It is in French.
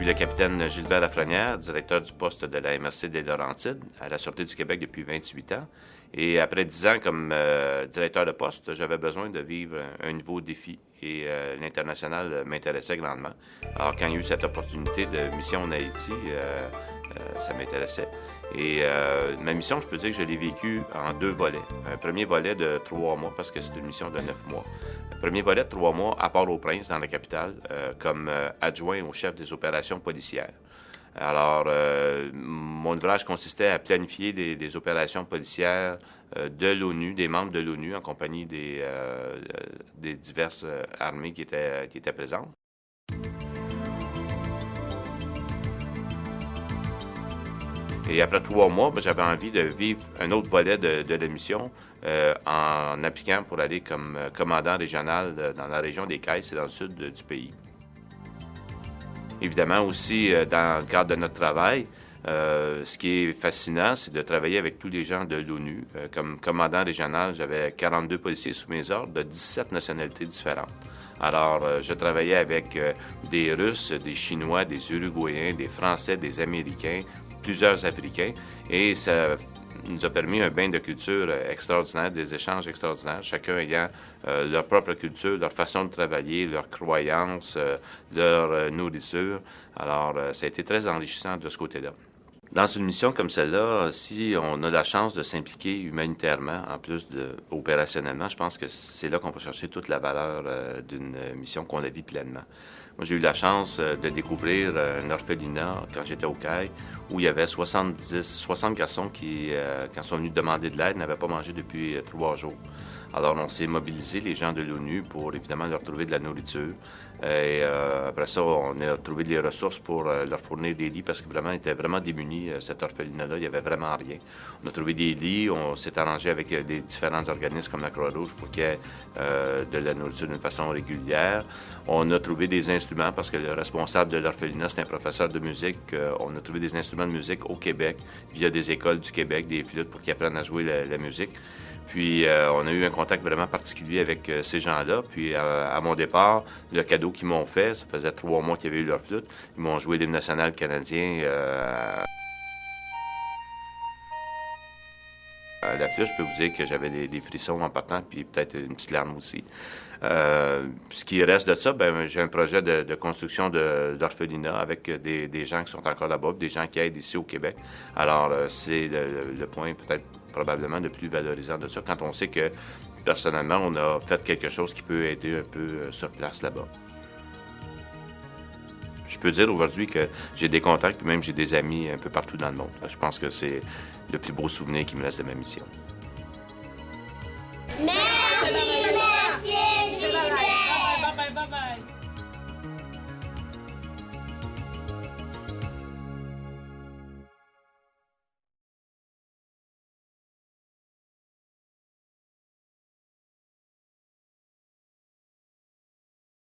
suis le capitaine Gilbert Lafrenière, directeur du poste de la MRC des Laurentides à la Sûreté du Québec depuis 28 ans. Et après 10 ans comme directeur de poste, j'avais besoin de vivre un nouveau défi et l'international m'intéressait grandement. Alors quand il y a eu cette opportunité de mission en Haïti, ça m'intéressait. Et ma mission, je peux dire que je l'ai vécue en 2 volets. Un premier volet de 3 mois, parce que c'est une mission de 9 mois. Un premier volet de 3 mois à Port-au-Prince, dans la capitale, comme adjoint au chef des opérations policières. Alors, mon ouvrage consistait à planifier des opérations policières de l'ONU, des membres de l'ONU, en compagnie des diverses armées qui étaient présentes. Et après 3 mois, j'avais envie de vivre un autre volet de la mission en appliquant pour aller comme commandant régional dans la région des Caisses et dans le sud du pays. Évidemment aussi, dans le cadre de notre travail, ce qui est fascinant, c'est de travailler avec tous les gens de l'ONU. Comme commandant régional, j'avais 42 policiers sous mes ordres de 17 nationalités différentes. Alors, je travaillais avec des Russes, des Chinois, des Uruguayens, des Français, des Américains, plusieurs Africains, et ça nous a permis un bain de culture extraordinaire, des échanges extraordinaires, chacun ayant leur propre culture, leur façon de travailler, leurs croyances, leur nourriture. Alors, ça a été très enrichissant de ce côté-là. Dans une mission comme celle-là, si on a la chance de s'impliquer humanitairement, en plus de opérationnellement, je pense que c'est là qu'on va chercher toute la valeur d'une mission qu'on la vit pleinement. Moi, j'ai eu la chance de découvrir un orphelinat quand j'étais au CAI, où il y avait 60 garçons qui, quand ils sont venus demander de l'aide, n'avaient pas mangé depuis 3 jours. Alors, on s'est mobilisé, les gens de l'ONU, pour évidemment leur trouver de la nourriture. Et après ça, on a trouvé des ressources pour leur fournir des lits parce que vraiment, ils étaient vraiment démunis, cet orphelinat-là. Il n'y avait vraiment rien. On a trouvé des lits, on s'est arrangé avec des différents organismes comme la Croix-Rouge pour qu'il y ait de la nourriture d'une façon régulière. On a trouvé des instruments parce que le responsable de l'orphelinat, c'est un professeur de musique. On a trouvé des instruments de musique au Québec via des écoles du Québec, des flûtes pour qu'ils apprennent à jouer la musique. Puis, on a eu un contact vraiment particulier avec ces gens-là. Puis, à mon départ, le cadeau qu'ils m'ont fait, ça faisait 3 mois qu'ils avaient eu leur flûte. Ils m'ont joué l'hymne national canadien. La flûte, je peux vous dire que j'avais des frissons en partant, puis peut-être une petite larme aussi. Ce qui reste de ça, j'ai un projet de construction d'orphelinat avec des gens qui sont encore là-bas, des gens qui aident ici au Québec. Alors, c'est le point peut-être probablement le plus valorisant de ça, quand on sait que, personnellement, on a fait quelque chose qui peut aider un peu sur place là-bas. Je peux dire aujourd'hui que j'ai des contacts, puis même j'ai des amis un peu partout dans le monde. Je pense que c'est le plus beau souvenir qui me reste de ma mission.